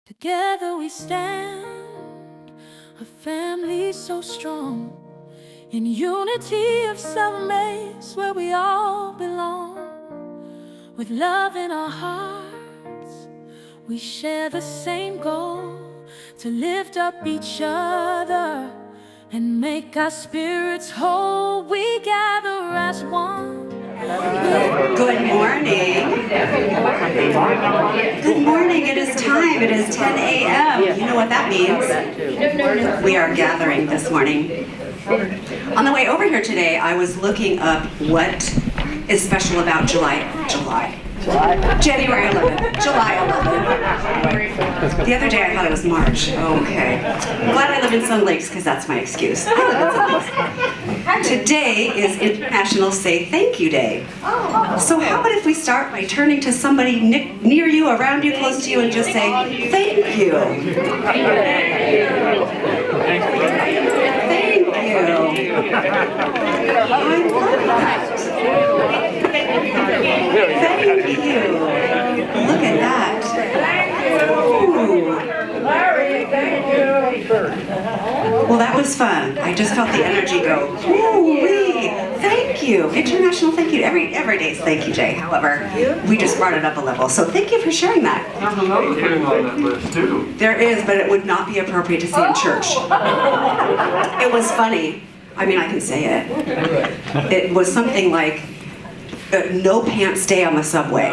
Together we stand, a family so strong, in unity of self-made where we all belong. With love in our hearts, we share the same goal, to lift up each other and make our spirits whole. We gather as one. Good morning. Good morning. It is time. It is 10 a.m. You know what that means. We are gathering this morning. On the way over here today, I was looking up what is special about January 11th. July 11th. The other day I thought it was March. Okay. I'm glad I live in Sun Lakes because that's my excuse. I live in Sun Lakes. Today is International Say Thank You Day. So how about if we start by turning to somebody near you, around you, close to you, and just say, thank you. Thank you. I love that. Thank you. Look at that. Ooh. Well, that was fun. I just felt the energy go. Ooh-wee. Thank you. International thank you. Every day is thank you day. However, we just brought it up a level. So thank you for sharing that. There's another thing on that list too. There is, but it would not be appropriate to say in church. It was funny. I mean, I can say it. It was something like, no pants day on the subway.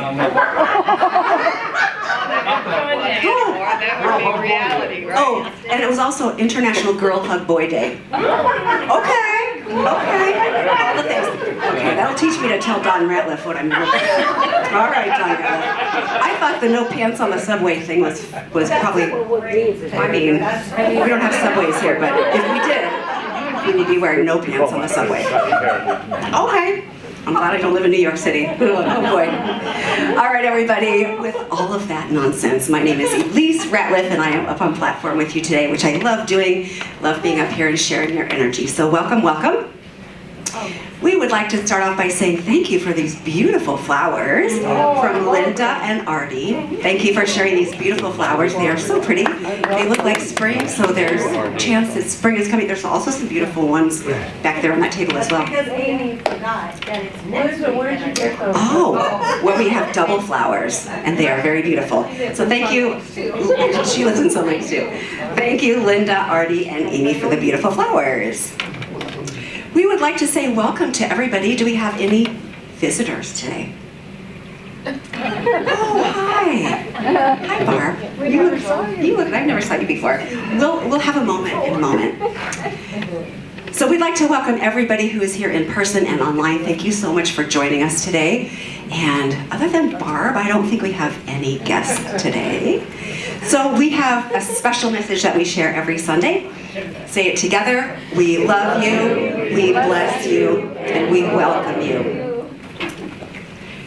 That would be reality, right? Oh, and it was also International Girl Hug Boy Day. Okay, all the things. Okay, that'll teach me to tell Don Ratliff what I'm doing. All right, Don Ratliff. I thought the no pants on the subway thing was probably, I mean, we don't have subways here, but if we did, we would be wearing no pants on the subway. Okay. I'm glad I don't live in New York City. Oh boy. All right, everybody, with all of that nonsense, my name is Elise Ratliff, and I am up on platform with you today, which I love doing, love being up here and sharing your energy. So welcome, welcome. We would like to start off by saying thank you for these beautiful flowers from Linda and Artie. Thank you for sharing these beautiful flowers. They are so pretty. They look like spring, so there's a chance that spring is coming. There's also some beautiful ones back there on that table as well. Because Amy forgot that it's next week. Where did you get those? Oh, well, we have double flowers, and they are very beautiful. So thank you. She lives in Sun Lakes too. Thank you, Linda, Artie, and Amy for the beautiful flowers. We would like to say welcome to everybody. Do we have any visitors today? Oh, hi. Hi, Barb. You look, I've never saw you before. We'll have a moment in a moment. So we'd like to welcome everybody who is here in person and online. Thank you so much for joining us today. And other than Barb, I don't think we have any guests today. So we have a special message that we share every Sunday. Say it together. We love you, we bless you, and we welcome you.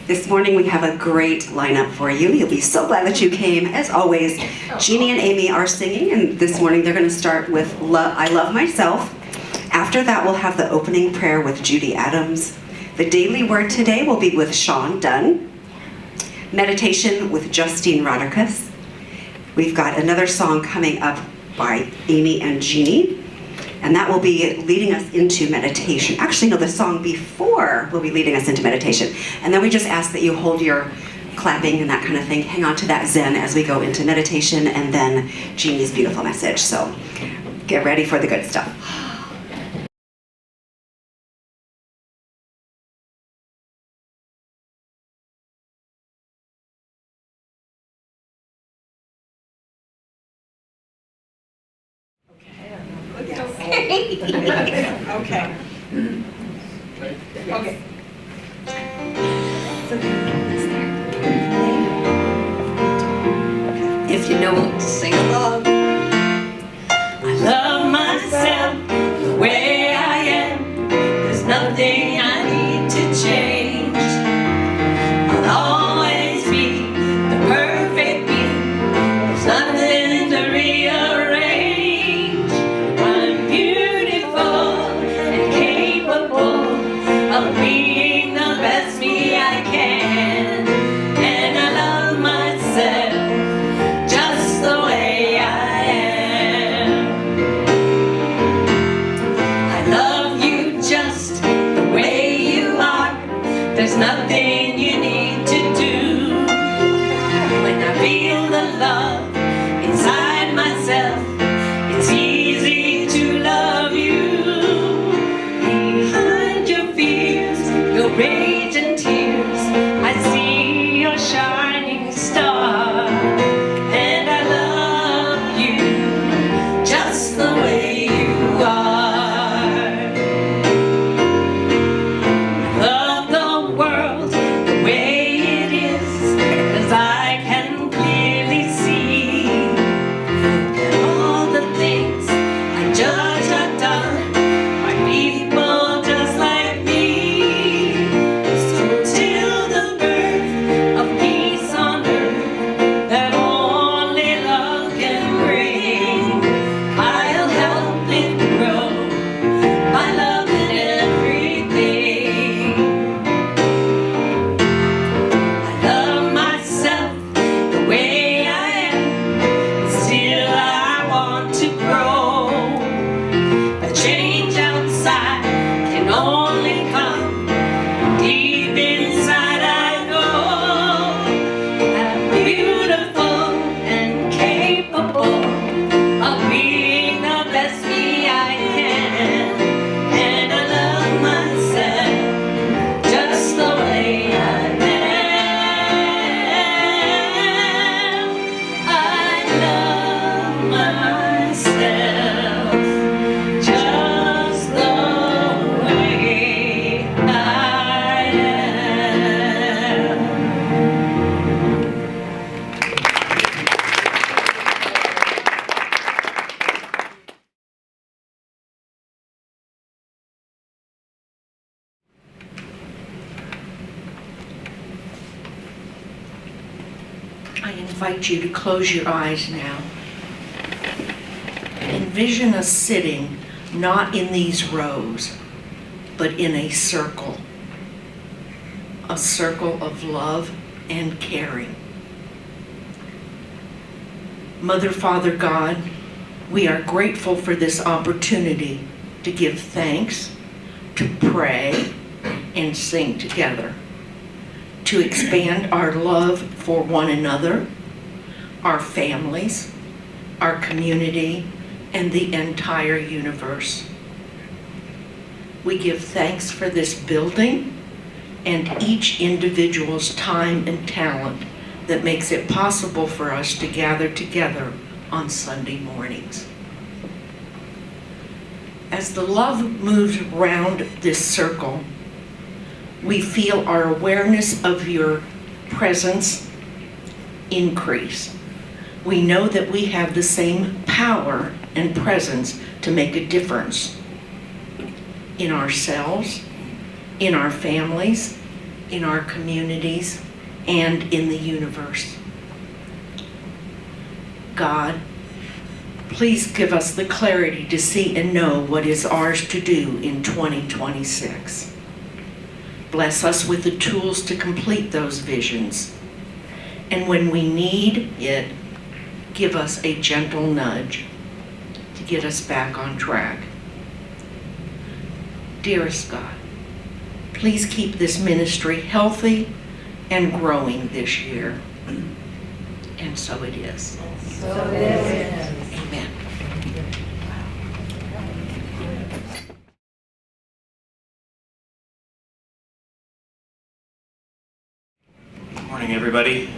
This morning we have a great lineup for you. You'll be so glad that you came. As always, Jeanne and Amy are singing, and this morning they're going to start with I Love Myself. After that, we'll have the opening prayer with Judy Adams. The daily word today will be with Sean Dunn. Meditation with Justine Rodriguez. We've got another song coming up by Amy and Jeanne, and that will be leading us into meditation. Actually, no, the song before will be leading us into meditation. And then we just ask that you hold your clapping and that kind of thing. Hang on to that zen as we go into meditation and then Jeanne's beautiful message. So get ready for the good stuff. Okay. Okay. If you know, sing along. I love myself the way I am. There's nothing I need to change. I'll always be the perfect me. There's nothing to rearrange. I'm beautiful and capable of being the best me I can. And I love myself just the way myself just the way I am. I invite you to close your eyes now. Envision us sitting not in these rows, but in a circle of love and caring. Mother, Father, God, we are grateful for this opportunity to give thanks, to pray, and sing together, to expand our love for one another, our families, our community, and the entire universe. We give thanks for this building and each individual's time and talent that makes it possible for us to gather together on Sunday mornings. As the love moves around this circle, we feel our awareness of your presence increase. We know that we have the same power and presence to make a difference in ourselves, in our families, in our communities, and in the universe. God, please give us the clarity to see and know what is ours to do in 2026. Bless us with the tools to complete those visions. And when we need it, give us a gentle nudge to get us back on track. Dearest God, please keep this ministry healthy and growing this year. And so it is. So it is. Amen. Good morning, everybody.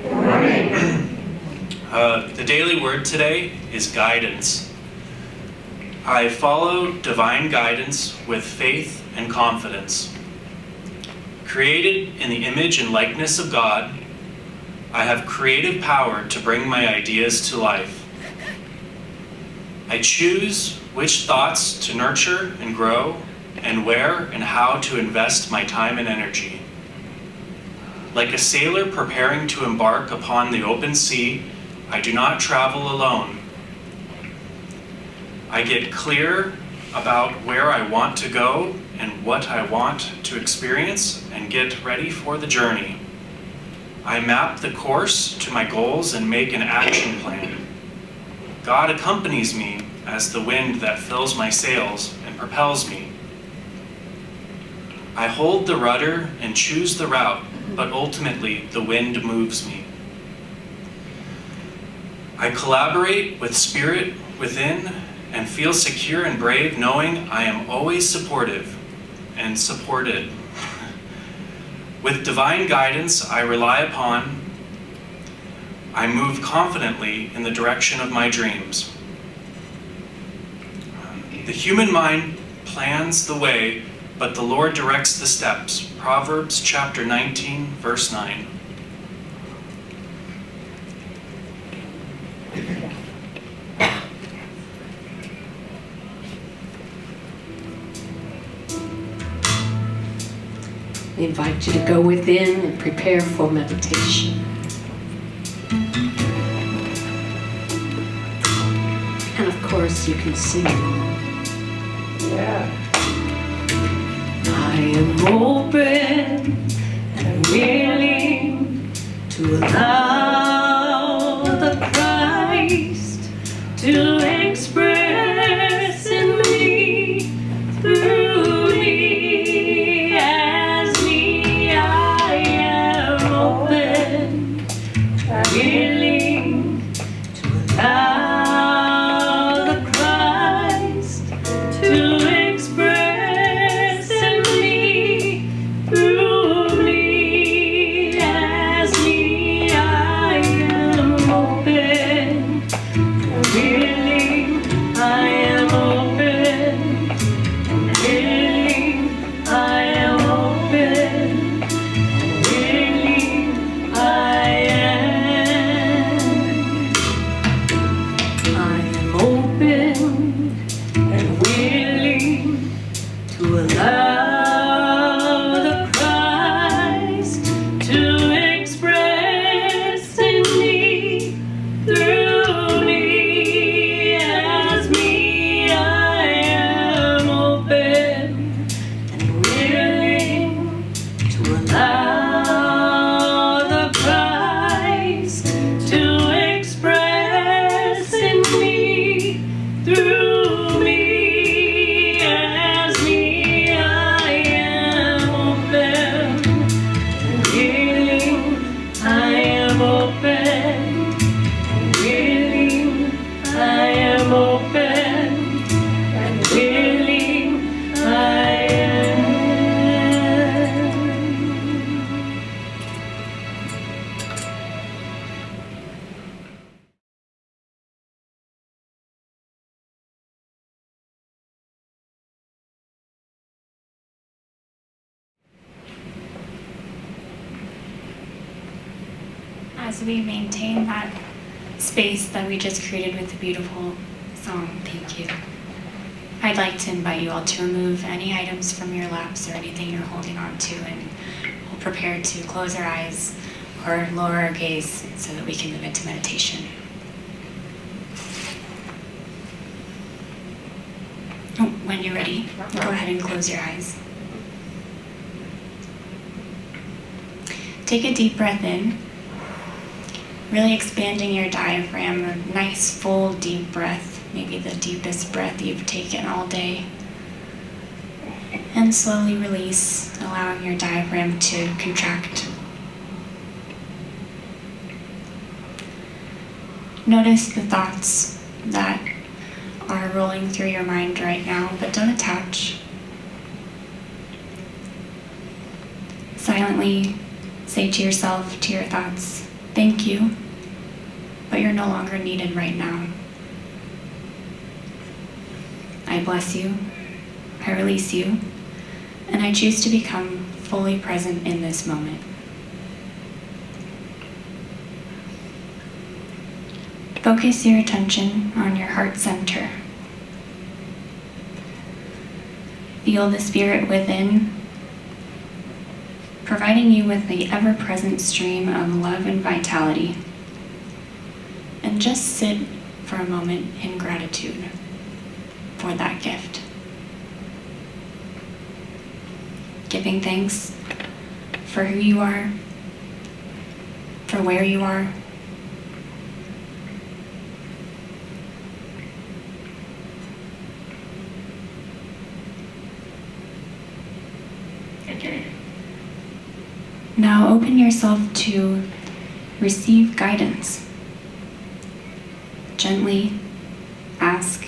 The daily word today is guidance. I follow divine guidance with faith and confidence. Created in the image and likeness of God, I have creative power to bring my ideas to life. I choose which thoughts to nurture and grow, and where and how to invest my time and energy. Like a sailor preparing to embark upon the open sea, I do not travel alone. I get clear about where I want to go and what I want to experience and get ready for the journey. I map the course to my goals and make an action plan. God accompanies me as the wind that fills my sails and propels me. I hold the rudder and choose the route, but ultimately the wind moves me. I collaborate with spirit within and feel secure and brave knowing I am always supportive and supported. With divine guidance I rely upon, I move confidently in the direction of my dreams. The human mind plans the way, but the Lord directs the steps. Proverbs chapter 19, verse 9. I invite you to go within and prepare for meditation. And of course, you can sing. Yeah. I am open and willing to allow the Christ to express in me, through me, as me. I am open and willing to allow the Christ to express in me, through me, as me. I am open and willing I am open and willing to allow the Christ to express in me, through me, as me. I am open and willing to allow the Christ to express in me, through me, as me. I am open and willing. I am open and willing. I am open and willing. I am. As we maintain that space that we just created with the beautiful song, thank you. I'd like to invite you all to remove any items from your laps or anything you're holding on to, and we'll prepare to close our eyes or lower our gaze so that we can move into meditation. Oh, when you're ready, go ahead and close your eyes. Take a deep breath in, really expanding your diaphragm, a nice full deep breath, maybe the deepest breath you've taken all day. And slowly release, allowing your diaphragm to contract. Notice the thoughts that are rolling through your mind right now, but don't attach. Silently say to yourself, to your thoughts, thank you, but you're no longer needed right now. I bless you, I release you, and I choose to become fully present in this moment. Focus your attention on your heart center. Feel the spirit within, providing you with the ever-present stream of love and vitality. And just sit for a moment in gratitude for that gift. Giving thanks for who you are, for where you are, now open yourself to receive guidance. Gently ask,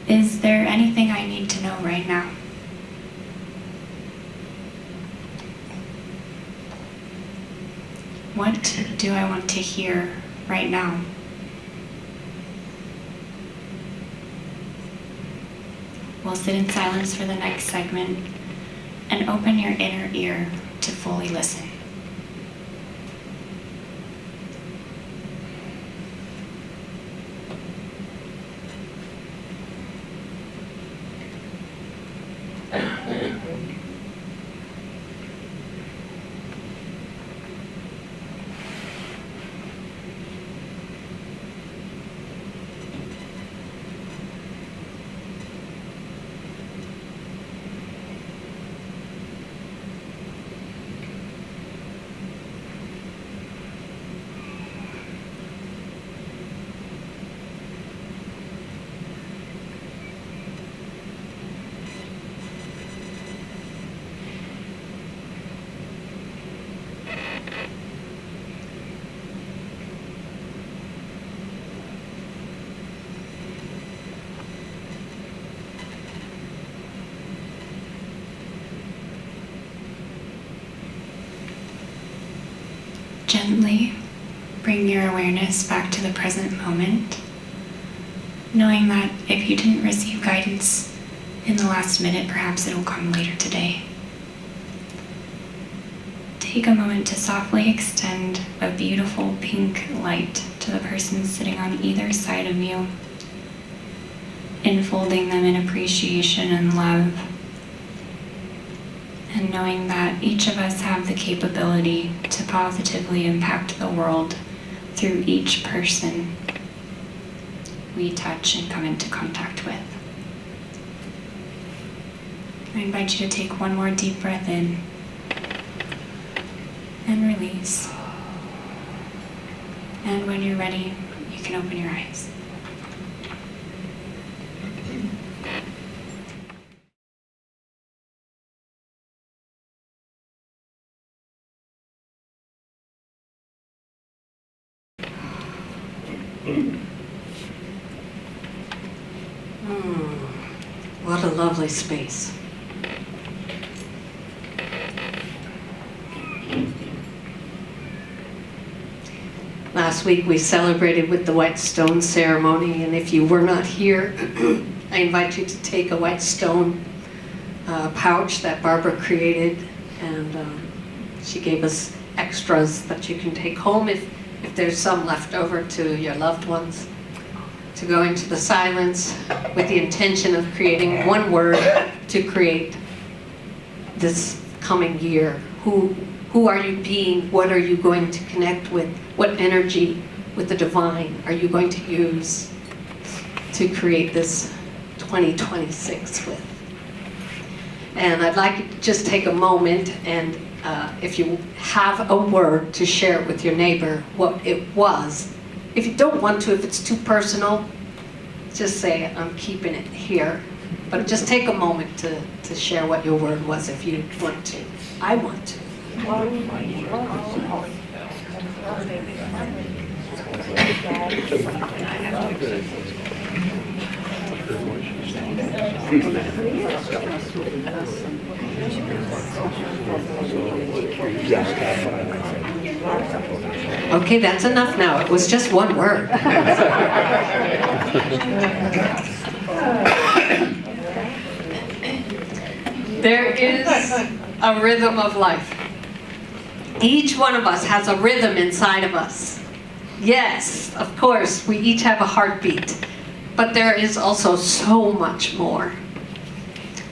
is there anything I need to know right now? What do I want to hear right now? We'll sit in silence for the next segment and open your inner ear to fully listen. Gently bring your awareness back to the present moment, knowing that if you didn't receive guidance in the last minute, perhaps it'll come later today. Take a moment to softly extend a beautiful pink light to the person sitting on either side of you, enfolding them in appreciation and love, and knowing that each of us have the capability to positively impact the world through each person we touch and come into contact with. I invite you to take one more deep breath in and release. And when you're ready, you can open your eyes. What a lovely space. Last week we celebrated with the white stone ceremony, and if you were not here, I invite you to take a white stone pouch that Barbara created, and she gave us extras that you can take home if there's some left over to your loved ones, to go into the silence with the intention of creating one word to create this coming year. Who are you being? What are you going to connect with? What energy with the divine are you going to use to create this 2026 with? And I'd like you to just take a moment, and if you have a word, to share it with your neighbor, what it was. If you don't want to, if it's too personal, just say, I'm keeping it here. But just take a moment to share what your word was if you want to. I want to. Okay, that's enough now. It was just one word. There is a rhythm of life. Each one of us has a rhythm inside of us. Yes, of course, we each have a heartbeat, but there is also so much more.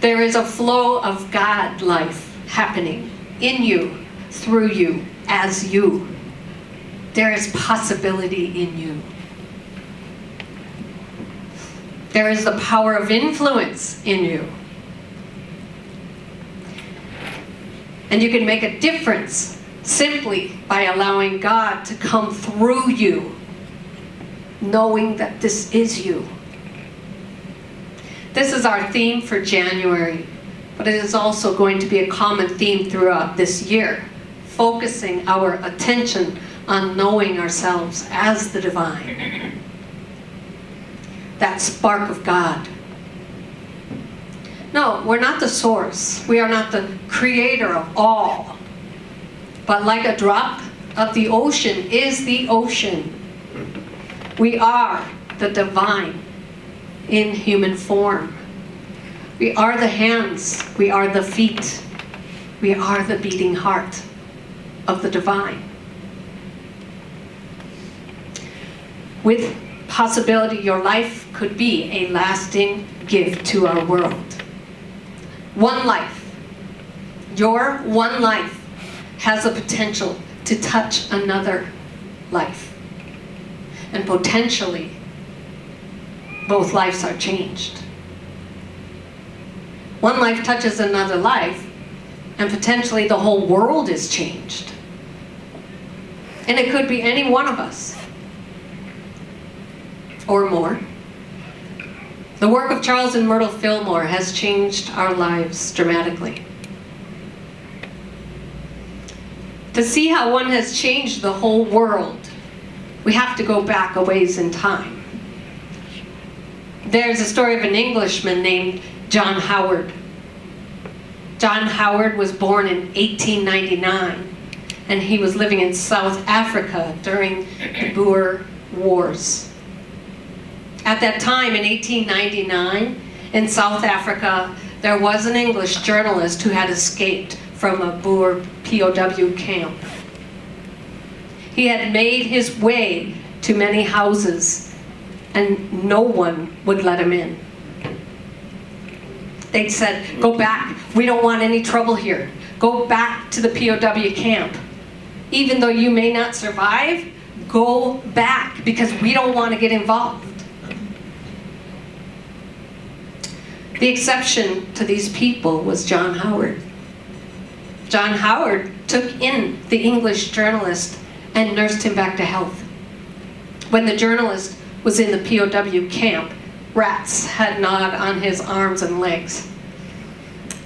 There is a flow of God life happening in you, through you, as you. There is possibility in you. There is the power of influence in you. And you can make a difference simply by allowing God to come through you, knowing that this is you. This is our theme for January, but it is also going to be a common theme throughout this year, focusing our attention on knowing ourselves as the divine, that spark of God. No, we're not the source. We are not the creator of all. But like a drop of the ocean is the ocean. We are the divine in human form. We are the hands. We are the feet. We are the beating heart of the divine. With possibility, your life could be a lasting gift to our world. One life, your one life, has the potential to touch another life. And potentially, both lives are changed. One life touches another life, and potentially the whole world is changed. And it could be any one of us, or more. The work of Charles and Myrtle Fillmore has changed our lives dramatically. To see how one has changed the whole world, we have to go back a ways in time. There's a story of an Englishman named John Howard. John Howard was born in 1899, and he was living in South Africa during the Boer Wars. At that time, in 1899, in South Africa, there was an English journalist who had escaped from a Boer POW camp. He had made his way to many houses, and no one would let him in. They'd said, go back. We don't want any trouble here. Go back to the POW camp. Even though you may not survive, go back because we don't want to get involved. The exception to these people was John Howard. John Howard took in the English journalist and nursed him back to health. When the journalist was in the POW camp, rats had gnawed on his arms and legs.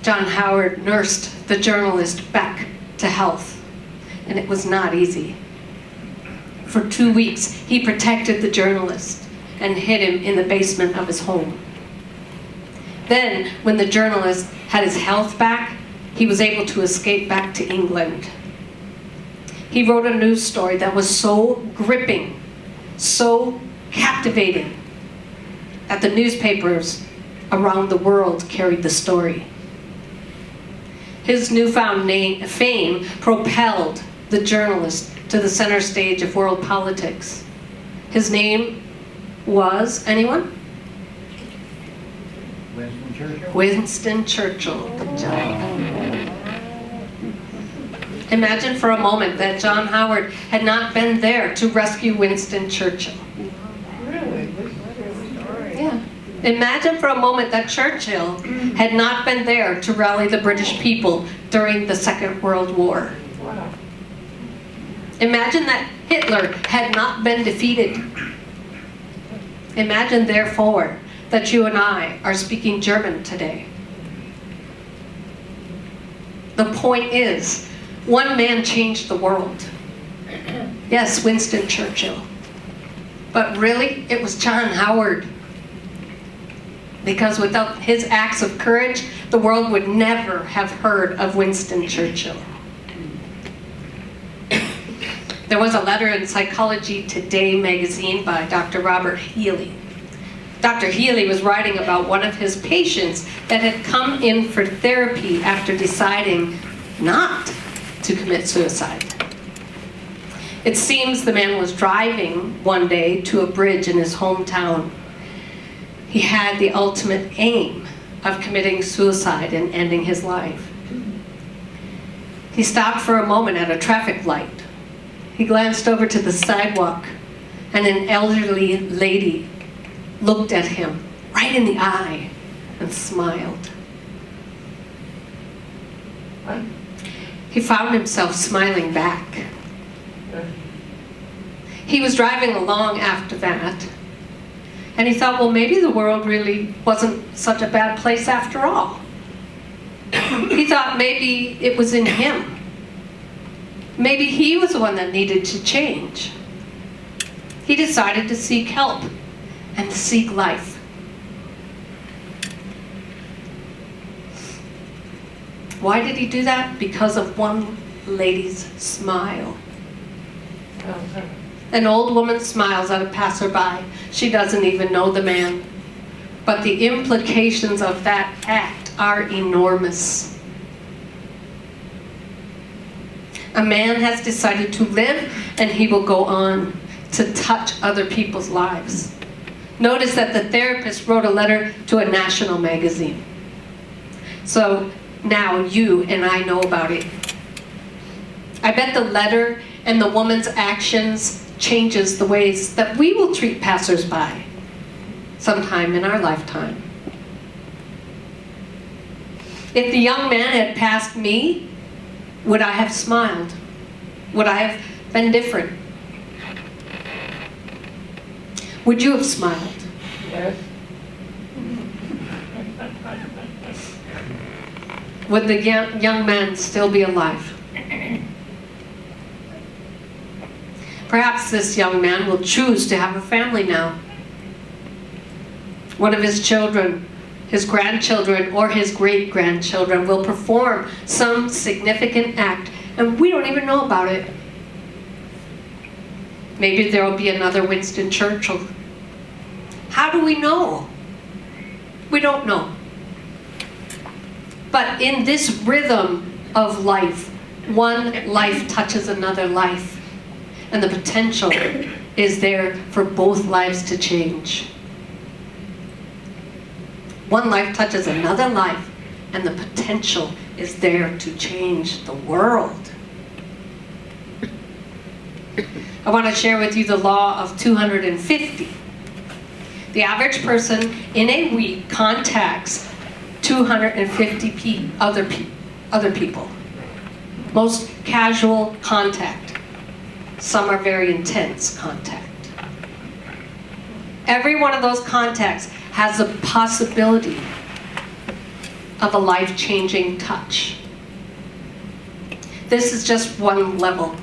John Howard nursed the journalist back to health, and it was not easy. For 2 weeks, he protected the journalist and hid him in the basement of his home. Then, when the journalist had his health back, he was able to escape back to England. He wrote a news story that was so gripping, so captivating, that the newspapers around the world carried the story. His newfound fame propelled the journalist to the center stage of world politics. His name was, anyone? Winston Churchill. Winston Churchill. Good job. Imagine for a moment that John Howard had not been there to rescue Winston Churchill. Yeah. Imagine for a moment that Churchill had not been there to rally the British people during the Second World War. Imagine that Hitler had not been defeated. Imagine, therefore, that you and I are speaking German today. The point is, one man changed the world. Yes, Winston Churchill. But really, it was John Howard. Because without his acts of courage, the world would never have heard of Winston Churchill. There was a letter in Psychology Today magazine by Dr. Robert Healy. Dr. Healy was writing about one of his patients that had come in for therapy after deciding not to commit suicide. It seems the man was driving one day to a bridge in his hometown. He had the ultimate aim of committing suicide and ending his life. He stopped for a moment at a traffic light. He glanced over to the sidewalk, and an elderly lady looked at him right in the eye and smiled. He found himself smiling back. He was driving along after that, and he thought, well, maybe the world really wasn't such a bad place after all. He thought maybe it was in him. Maybe he was the one that needed to change. He decided to seek help and to seek life. Why did he do that? Because of one lady's smile. An old woman smiles at a passerby. She doesn't even know the man. But the implications of that act are enormous. A man has decided to live, and he will go on to touch other people's lives. Notice that the therapist wrote a letter to a national magazine. So now you and I know about it. I bet the letter and the woman's actions changes the ways that we will treat passersby sometime in our lifetime. If the young man had passed me, would I have smiled? Would I have been different? Would you have smiled? Yes. Would the young man still be alive? Perhaps this young man will choose to have a family now. One of his children, his grandchildren, or his great-grandchildren will perform some significant act, and we don't even know about it. Maybe there will be another Winston Churchill. How do we know? We don't know. But in this rhythm of life, one life touches another life, and the potential is there for both lives to change. One life touches another life, and the potential is there to change the world. I want to share with you the law of 250. The average person in a week contacts 250 other people. Most casual contact. Some are very intense contact. Every one of those contacts has a possibility of a life-changing touch. This is just one level.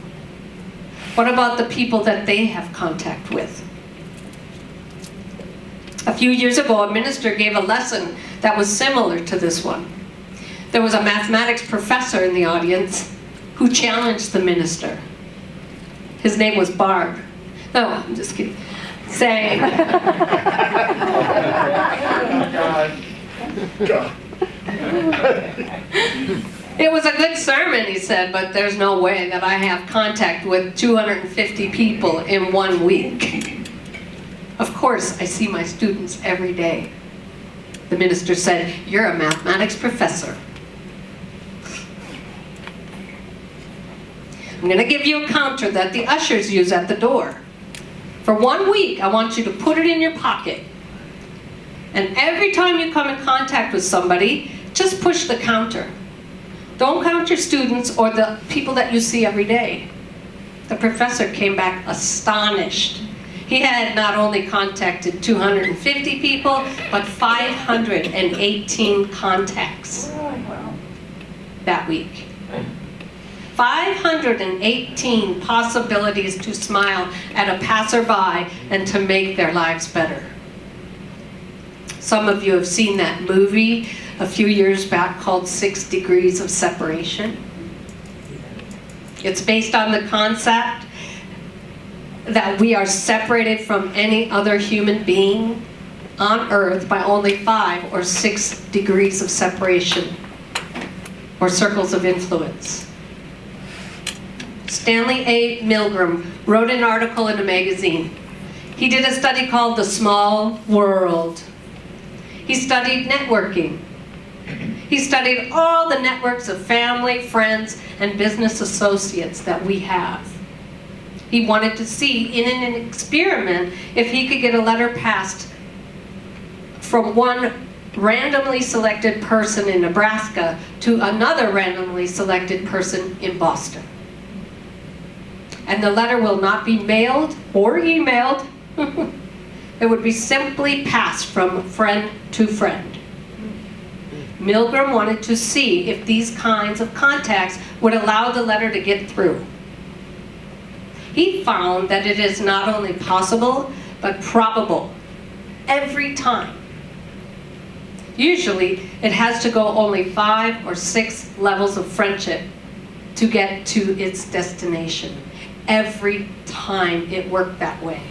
What about the people that they have contact with? A few years ago, a minister gave a lesson that was similar to this one. There was a mathematics professor in the audience who challenged the minister. His name was Barb. No, I'm just kidding. Saying, it was a good sermon, he said, but there's no way that I have contact with 250 people in 1 week. Of course, I see my students every day. The minister said, you're a mathematics professor. I'm going to give you a counter that the ushers use at the door. For 1 week, I want you to put it in your pocket. And every time you come in contact with somebody, just push the counter. Don't count your students or the people that you see every day. The professor came back astonished. He had not only contacted 250 people, but 518 contacts that week. 518 possibilities to smile at a passerby and to make their lives better. Some of you have seen that movie a few years back called 6 Degrees of Separation. It's based on the concept that we are separated from any other human being on earth by only 5 or 6 degrees of separation, or circles of influence. Stanley A. Milgram wrote an article in a magazine. He did a study called The Small World. He studied networking. He studied all the networks of family, friends, and business associates that we have. He wanted to see in an experiment if he could get a letter passed from one randomly selected person in Nebraska to another randomly selected person in Boston. And the letter will not be mailed or emailed. It would be simply passed from friend to friend. Milgram wanted to see if these kinds of contacts would allow the letter to get through. He found that it is not only possible, but probable every time. Usually, it has to go only 5 or 6 levels of friendship to get to its destination. Every time it worked that way.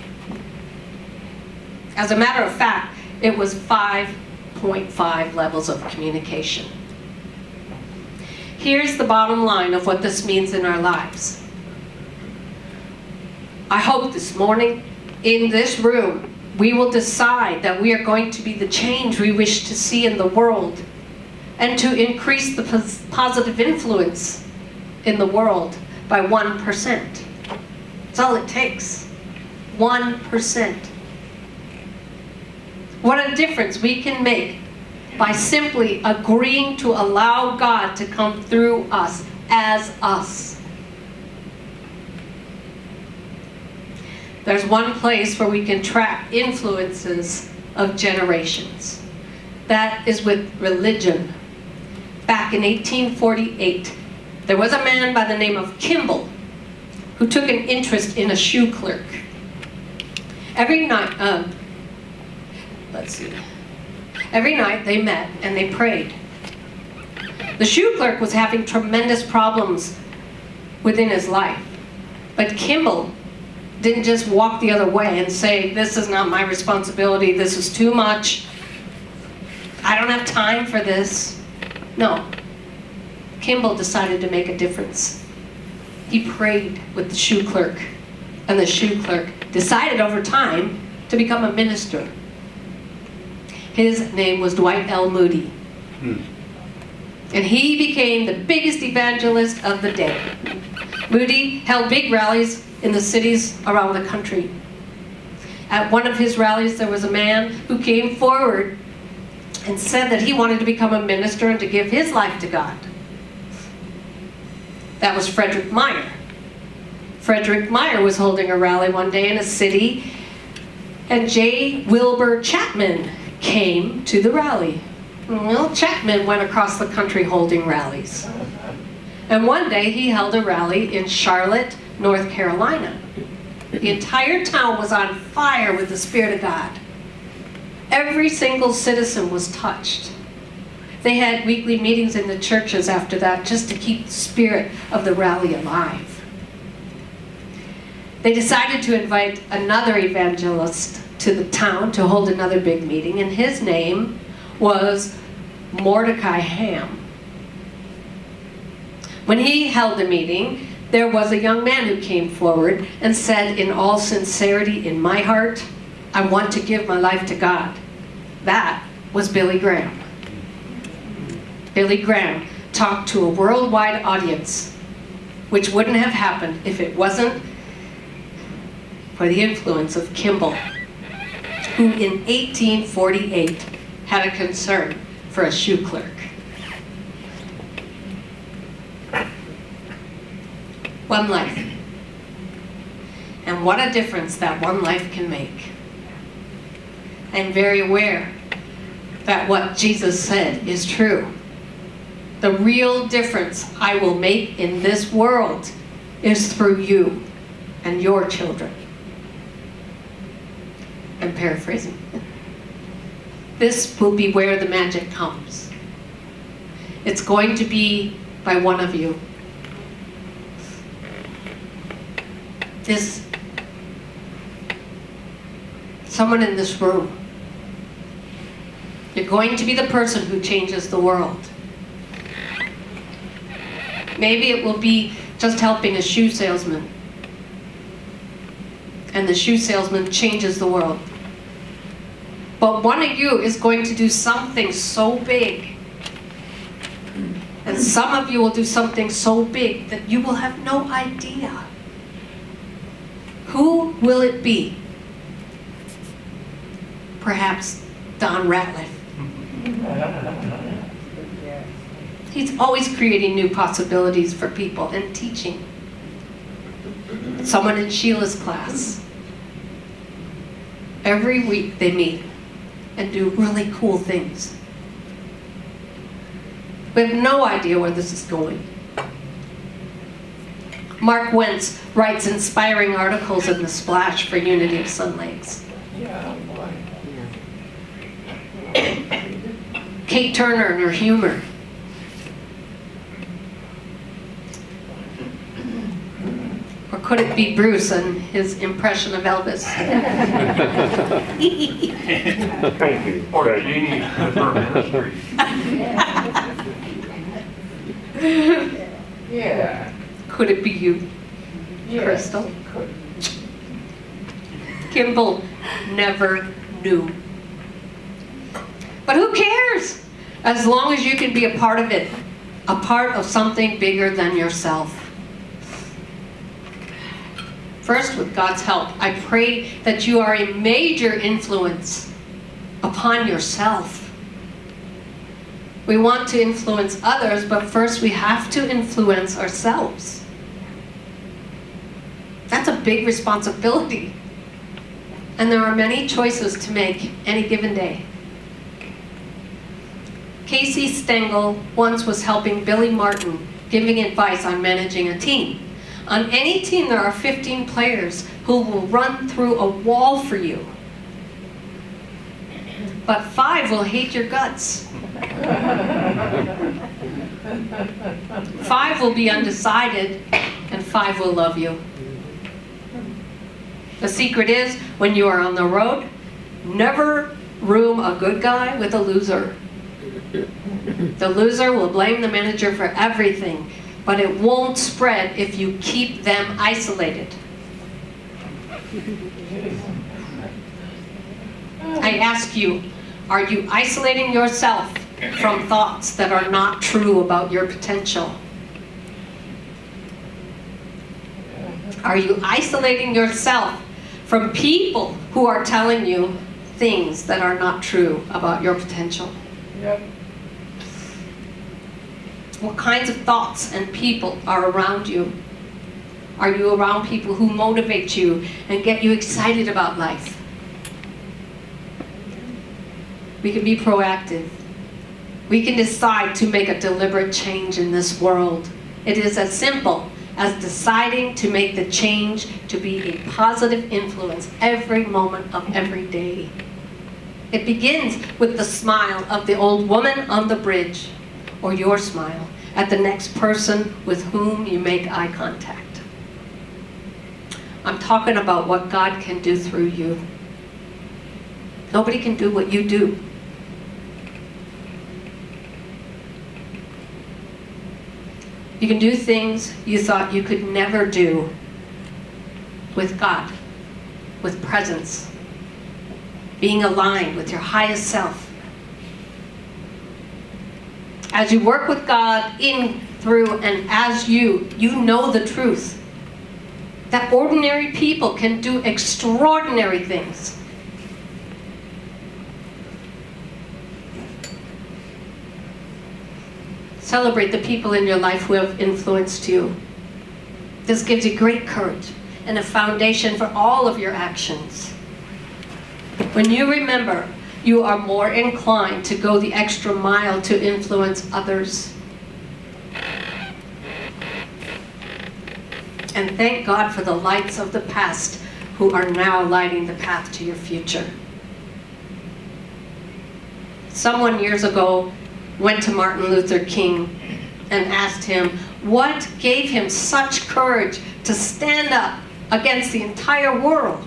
As a matter of fact, it was 5.5 levels of communication. Here's the bottom line of what this means in our lives. I hope this morning, in this room, we will decide that we are going to be the change we wish to see in the world, and to increase the positive influence in the world by 1%. That's all it takes. 1%. What a difference we can make by simply agreeing to allow God to come through us as us. There's one place where we can track influences of generations. That is with religion. Back in 1848, there was a man by the name of Kimball who took an interest in a shoe clerk. Every night, every night they met and they prayed. The shoe clerk was having tremendous problems within his life, but Kimball didn't just walk the other way and say, this is not my responsibility, this is too much, I don't have time for this. No. Kimball decided to make a difference. He prayed with the shoe clerk, and the shoe clerk decided over time to become a minister. His name was Dwight L. Moody. And he became the biggest evangelist of the day. Moody held big rallies in the cities around the country. At one of his rallies, there was a man who came forward and said that he wanted to become a minister and to give his life to God. That was Frederick Meyer. Frederick Meyer was holding a rally one day in a city, and J. Wilbur Chapman came to the rally. Well, Chapman went across the country holding rallies. And one day he held a rally in Charlotte, North Carolina. The entire town was on fire with the Spirit of God. Every single citizen was touched. They had weekly meetings in the churches after that just to keep the spirit of the rally alive. They decided to invite another evangelist to the town to hold another big meeting, and his name was Mordecai Ham. When he held a meeting, there was a young man who came forward and said, in all sincerity, in my heart, I want to give my life to God. That was Billy Graham. Billy Graham talked to a worldwide audience, which wouldn't have happened if it wasn't for the influence of Kimball, who in 1848 had a concern for a shoe clerk. One life. And what a difference that one life can make. I'm very aware that what Jesus said is true. The real difference I will make in this world is through you and your children. I'm paraphrasing. This will be where the magic comes. It's going to be by one of you. Someone in this room. You're going to be the person who changes the world. Maybe it will be just helping a shoe salesman, and the shoe salesman changes the world. But one of you is going to do something so big, and some of you will do something so big that you will have no idea. Who will it be? Perhaps Don Ratliff. He's always creating new possibilities for people and teaching. Someone in Sheila's class. Every week they meet and do really cool things. We have no idea where this is going. Mark Wentz writes inspiring articles in The Splash for Unity of Sun Lakes. Kate Turner and her humor. Or could it be Bruce and his impression of Elvis? Or Jeanne with her ministry. Yeah. Could it be you, Crystal? Kimball never knew. But who cares? As long as you can be a part of it, a part of something bigger than yourself. First, with God's help, I pray that you are a major influence upon yourself. We want to influence others, but first we have to influence ourselves. That's a big responsibility. And there are many choices to make any given day. Casey Stengel once was helping Billy Martin, giving advice on managing a team. On any team, there are 15 players who will run through a wall for you. But 5 will hate your guts. 5 will be undecided, and 5 will love you. The secret is, when you are on the road, never room a good guy with a loser. The loser will blame the manager for everything, but it won't spread if you keep them isolated. I ask you, Are you isolating yourself from thoughts that are not true about your potential? Are you isolating yourself from people who are telling you things that are not true about your potential? Yep. What kinds of thoughts and people are around you? Are you around people who motivate you and get you excited about life? We can be proactive. We can decide to make a deliberate change in this world. It is as simple as deciding to make the change to be a positive influence every moment of every day. It begins with the smile of the old woman on the bridge, or your smile at the next person with whom you make eye contact. I'm talking about what God can do through you. Nobody can do what you do. You can do things you thought you could never do with God, with presence, being aligned with your highest self. As you work with God in, through, and as you know the truth that ordinary people can do extraordinary things. Celebrate the people in your life who have influenced you. This gives you great courage and a foundation for all of your actions. When you remember, you are more inclined to go the extra mile to influence others. And thank God for the lights of the past who are now lighting the path to your future. Someone years ago went to Martin Luther King and asked him what gave him such courage to stand up against the entire world.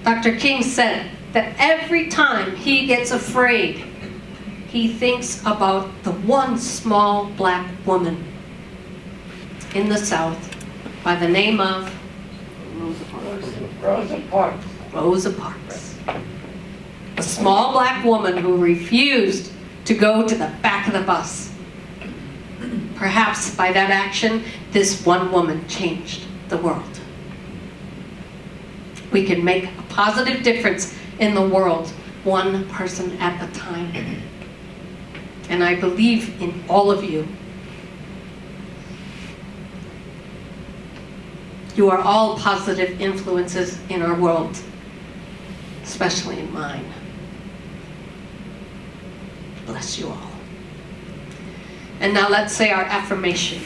Dr. King said that every time he gets afraid, he thinks about the one small black woman in the South by the name of Rosa Parks. Rosa Parks. A small black woman who refused to go to the back of the bus. Perhaps by that action, this one woman changed the world. We can make a positive difference in the world, one person at a time. And I believe in all of you. You are all positive influences in our world, especially in mine. Bless you all. And now let's say our affirmation.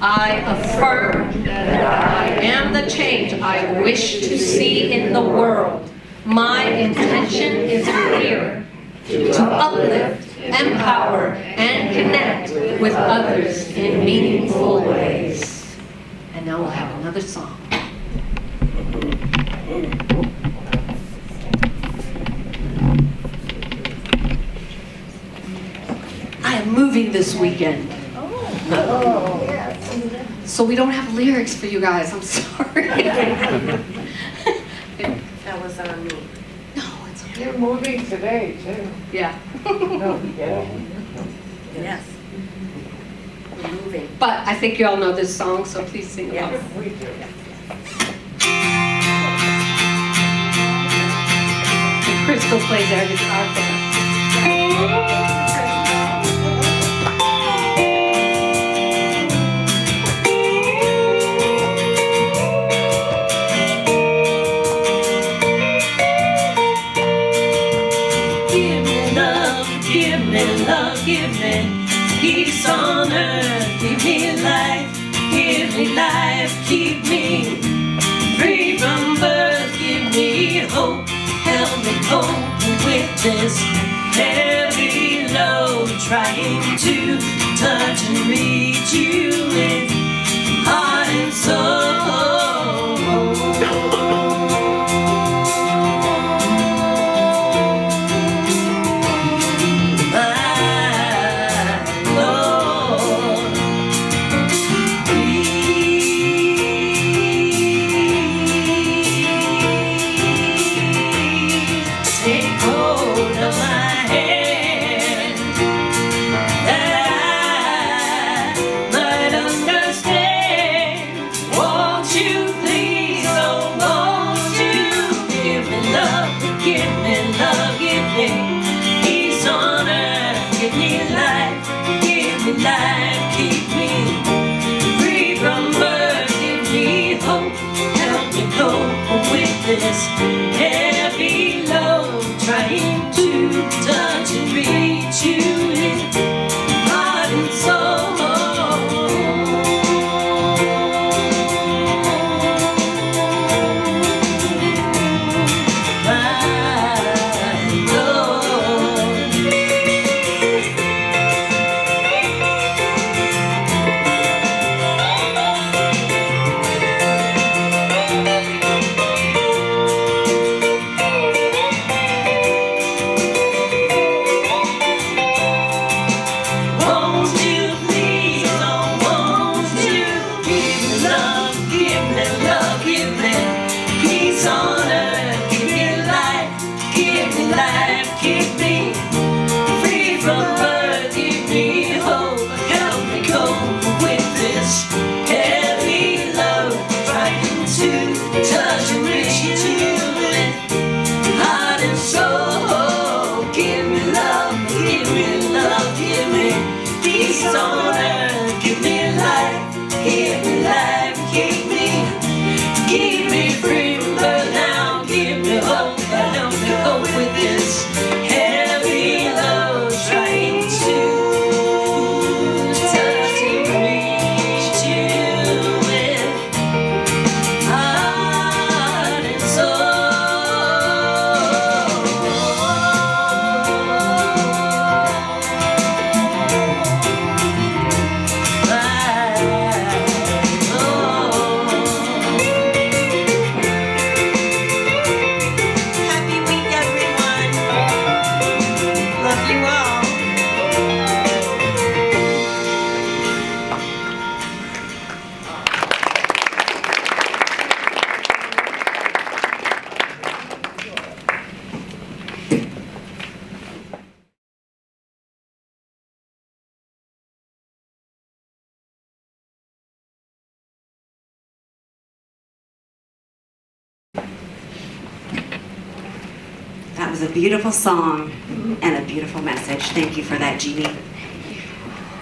I affirm that I am the change I wish to see in the world. My intention is clear: to uplift, empower, and connect with others in meaningful ways. And now we'll have another song. I am moving this weekend. So we don't have lyrics for you guys. I'm sorry. That was on me. No, it's okay. You're moving today, too. Yeah. No, yeah. Yes. We're moving. But I think you all know this song, so please sing along. Yes. We do. Crystal plays air guitar for us. Give me peace on earth, give me life, keep me free from birth, give me hope, help me cope with this heavy load, trying to touch and reach you with heart and soul. peace on earth. Give me life, keep me free from burnout. Give me hope and help me cope with this heavy load. Trying to touch and reach you with heart and Happy week, everyone. Love you all. That was a beautiful song and a beautiful message. Thank you for that, Jeannie.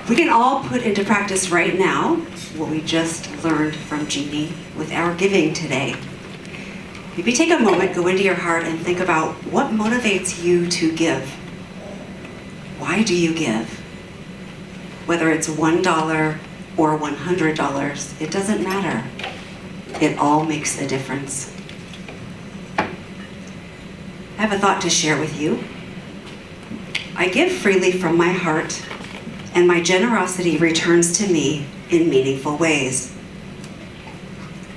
We can all put into practice right now what we just learned from Jeannie with our giving today. Maybe take a moment, go into your heart, and think about what motivates you to give. Why do you give? Whether it's $1 or $100, it doesn't matter. It all makes a difference. I have a thought to share with you. I give freely from my heart, and my generosity returns to me in meaningful ways.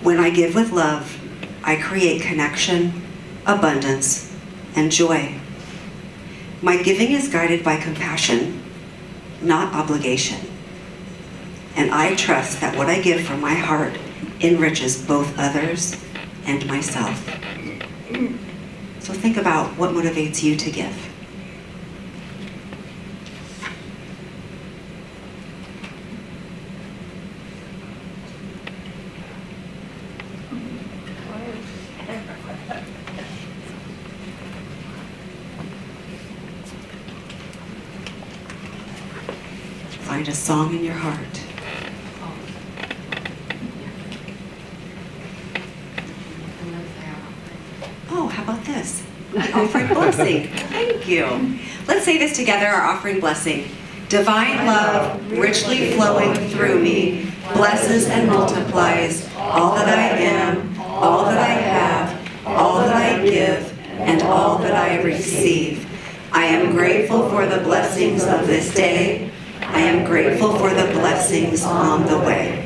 When I give with love, I create connection, abundance, and joy. My giving is guided by compassion, not obligation. And I trust that what I give from my heart enriches both others and myself. So think about what motivates you to give. Find a song in your heart. Oh, how about this? Offering blessing. Thank you. Let's say this together, our offering blessing. Divine love, richly flowing through me, blesses and multiplies all that I am, all that I have, all that I give, and all that I receive. I am grateful for the blessings of this day. I am grateful for the blessings on the way.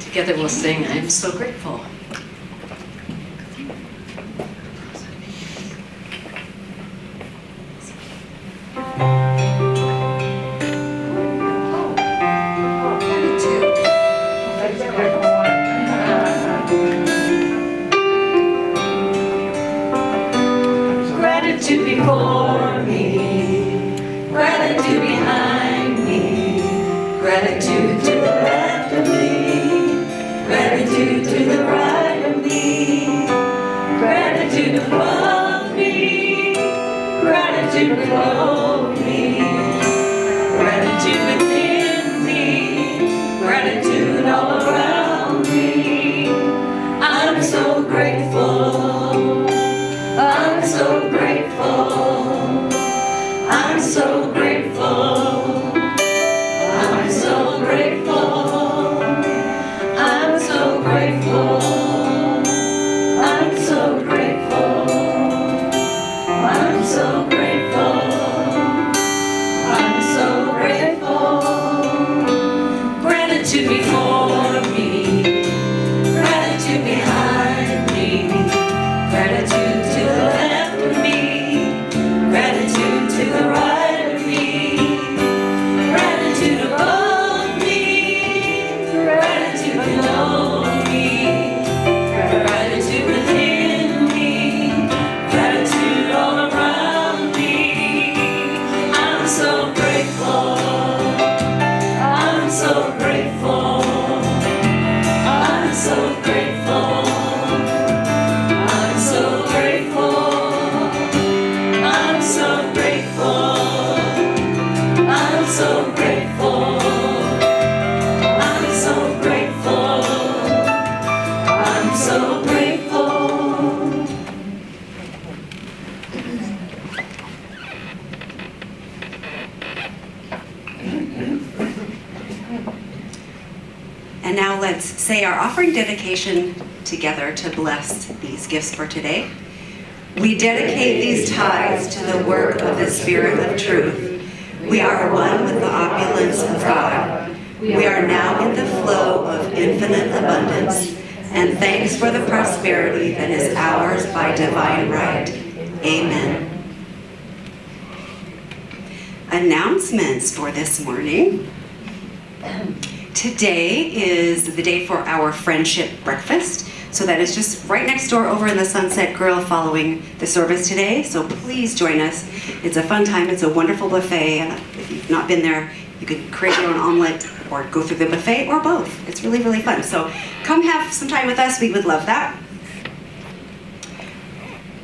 Together we'll sing, I'm so grateful. Gratitude before me, gratitude behind me, gratitude to the left of me, gratitude to the right of me, gratitude above me, gratitude below me, gratitude within me, gratitude all around me. I'm so grateful, I'm so grateful, I'm so grateful, I'm so grateful, I'm so grateful, I'm so grateful, I'm so grateful, say our offering dedication together to bless these gifts for today. We dedicate these tithes to the work of the Spirit of truth. We are one with the opulence of God. We are now in the flow of infinite abundance, and thanks for the prosperity that is ours by divine right. Amen. Announcements for this morning. Today is the day for our friendship breakfast. So that is just right next door over in the Sunset Grill following the service today. So please join us. It's a fun time. It's a wonderful buffet. And if you've not been there, you could create your own omelet or go through the buffet or both. It's really, really fun. So come have some time with us. We would love that.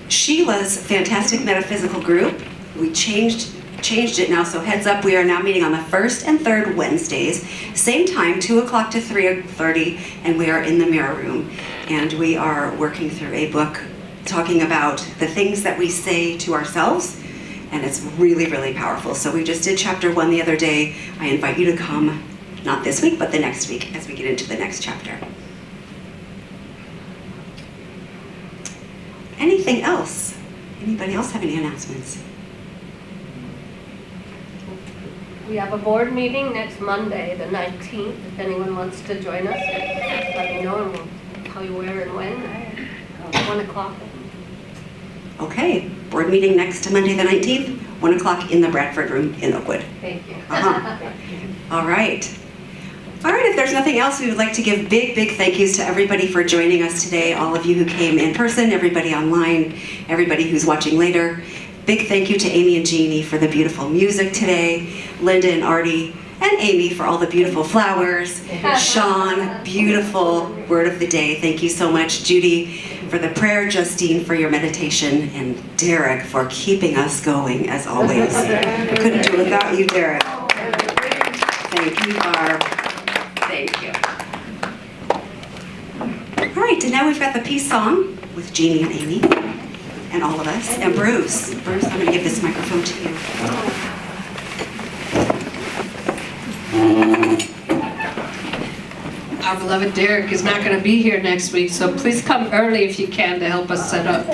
Sheila's fantastic metaphysical group. We changed it now, so heads up, we are now meeting on the first and third Wednesdays, same time, 2 o'clock to 3:30, and we are in the mirror room. And we are working through a book talking about the things that we say to ourselves, and it's really, really powerful. So we just did chapter 1 the other day. I invite you to come, not this week, but the next week as we get into the next chapter. Anything else? Anybody else have any announcements? We have a board meeting next Monday, the 19th. If anyone wants to join us, just let me know and we'll tell you where and when. 1 o'clock. Okay, board meeting next Monday the 19th, 1 o'clock in the Bradford room in Oakwood. Thank you. All right. All right, if there's nothing else, we would like to give big thank yous to everybody for joining us today, all of you who came in person, everybody online, everybody who's watching later. Big thank you to Amy and Jeanne for the beautiful music today, Linda and Artie, and Amy for all the beautiful flowers, Sean, beautiful word of the day. Thank you so much, Judy, for the prayer, Justine for your meditation, and Derek for keeping us going as always. Couldn't do it without you, Derek. Thank you, Barb. Thank you. All right, and now we've got the peace song with Jeanne and Amy. And all of us. And Bruce, I'm going to give this microphone to you. Our beloved Derek is not going to be here next week, so please come early if you can to help us set up.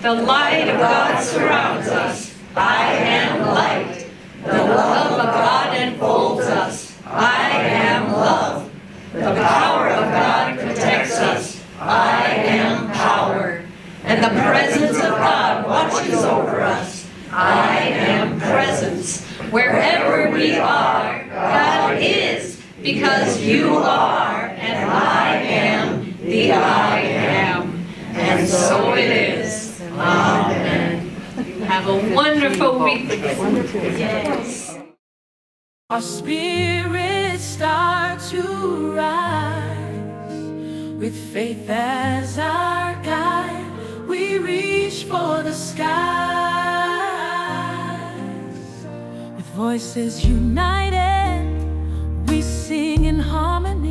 The light of God surrounds us. I am light. The love of God enfolds us. I am love. The power of God protects us. I am power. And the presence of God watches over us. I am presence. Wherever we are, God is, because you are and I am the I am. And so it is. Amen. Have a wonderful week. Yes. Our spirits start to rise. With faith as our guide, we reach for the skies. With voices united,